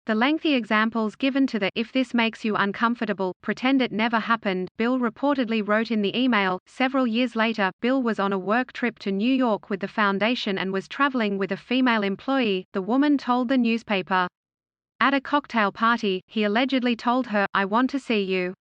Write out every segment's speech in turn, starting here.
The lengthy examples given to the "if this makes you uncomfortable, pretend it never happened," Bill reportedly wrote in the email. Several years later, Bill was on a work trip to New York with the foundation and was traveling with a female employee, the woman told the newspaper. At a cocktail party, he allegedly told her, "I want to see you.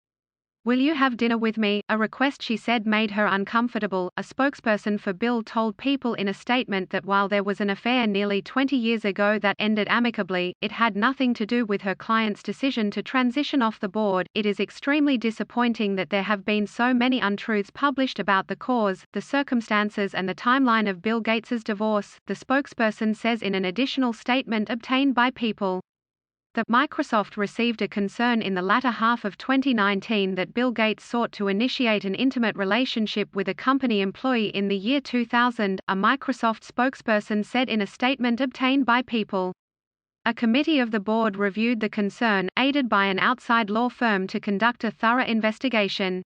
Will you have dinner with me?" A request she said made her uncomfortable. A spokesperson for Bill told People in a statement that while there was an affair nearly 20 years ago that ended amicably, it had nothing to do with her client's decision to transition off the board. "It is extremely disappointing that there have been so many untruths published about the cause, the circumstances and the timeline of Bill Gates's divorce," the spokesperson says in an additional statement obtained by People. Microsoft received a concern in the latter half of 2019 that Bill Gates sought to initiate an intimate relationship with a company employee in the year 2000, a Microsoft spokesperson said in a statement obtained by People. A committee of the board reviewed the concern, aided by an outside law firm to conduct a thorough investigation.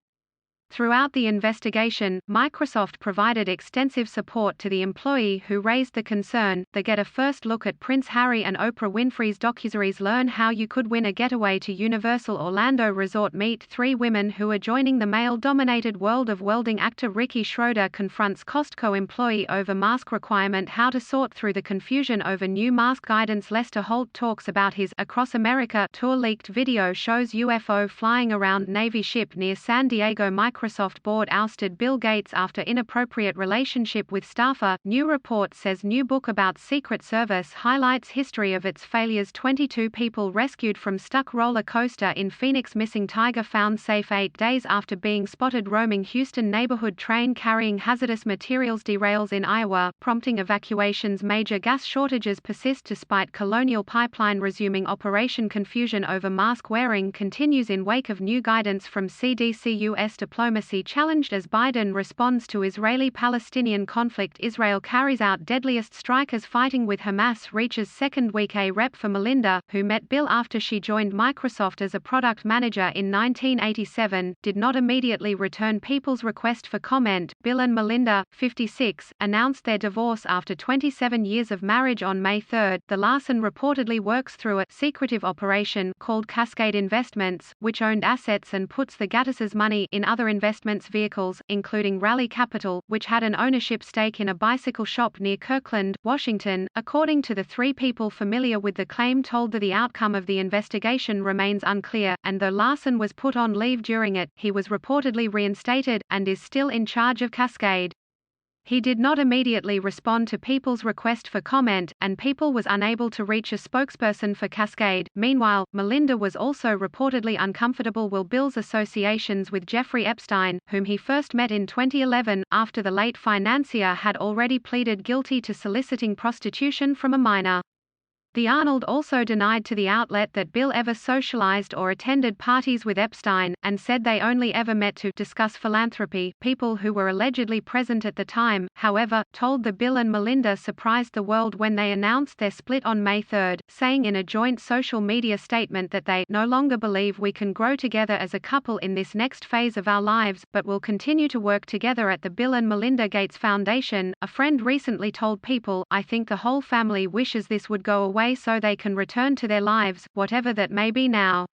Throughout the investigation, Microsoft provided extensive support to the employee who raised the concern. They get a first look at Prince Harry and Oprah Winfrey's docuseries Learn How You Could Win a Getaway to Universal Orlando Resort. Meet three women who are joining the male-dominated world of welding. Actor Ricky Schroeder confronts Costco employee over mask requirement. How to sort through the confusion over new mask guidance. Lester Holt talks about his Across America tour. Leaked video shows UFO flying around Navy ship near San Diego. Microsoft board ousted Bill Gates after inappropriate relationship with staffer. New report says new book about Secret Service highlights history of its failures. 22 people rescued from stuck roller coaster in Phoenix. Missing tiger found safe 8 days after being spotted roaming Houston neighborhood. Train carrying hazardous materials derails in Iowa, prompting evacuations. Major gas shortages persist despite Colonial Pipeline resuming operation. Confusion over mask wearing continues in wake of new guidance from CDC. U.S. diplomacy challenged as Biden responds to Israeli-Palestinian conflict. Israel carries out deadliest strike as fighting with Hamas reaches second week. A rep for Melinda, who met Bill after she joined Microsoft as a product manager in 1987, did not immediately return People's request for comment. Bill and Melinda, 56, announced their divorce after 27 years of marriage on May 3. The Larson reportedly works through a secretive operation called Cascade Investments, which owned assets and puts the Gattises' money in other investments vehicles, including Rally Capital, which had an ownership stake in a bicycle shop near Kirkland, Washington. According to the three people familiar with the claim told the outcome of the investigation remains unclear, and though Larson was put on leave during it, he was reportedly reinstated, and is still in charge of Cascade. He did not immediately respond to People's request for comment, and People was unable to reach a spokesperson for Cascade. Meanwhile, Melinda was also reportedly uncomfortable with Bill's associations with Jeffrey Epstein, whom he first met in 2011, after the late financier had already pleaded guilty to soliciting prostitution from a minor. The Arnold also denied to the outlet that Bill ever socialized or attended parties with Epstein, and said they only ever met to discuss philanthropy. People who were allegedly present at the time, however, told the Bill and Melinda surprised the world when they announced their split on May 3, saying in a joint social media statement that they no longer believe we can grow together as a couple in this next phase of our lives, but will continue to work together at the Bill and Melinda Gates Foundation. A friend recently told People, "I think the whole family wishes this would go away so they can return to their lives, whatever that may be now."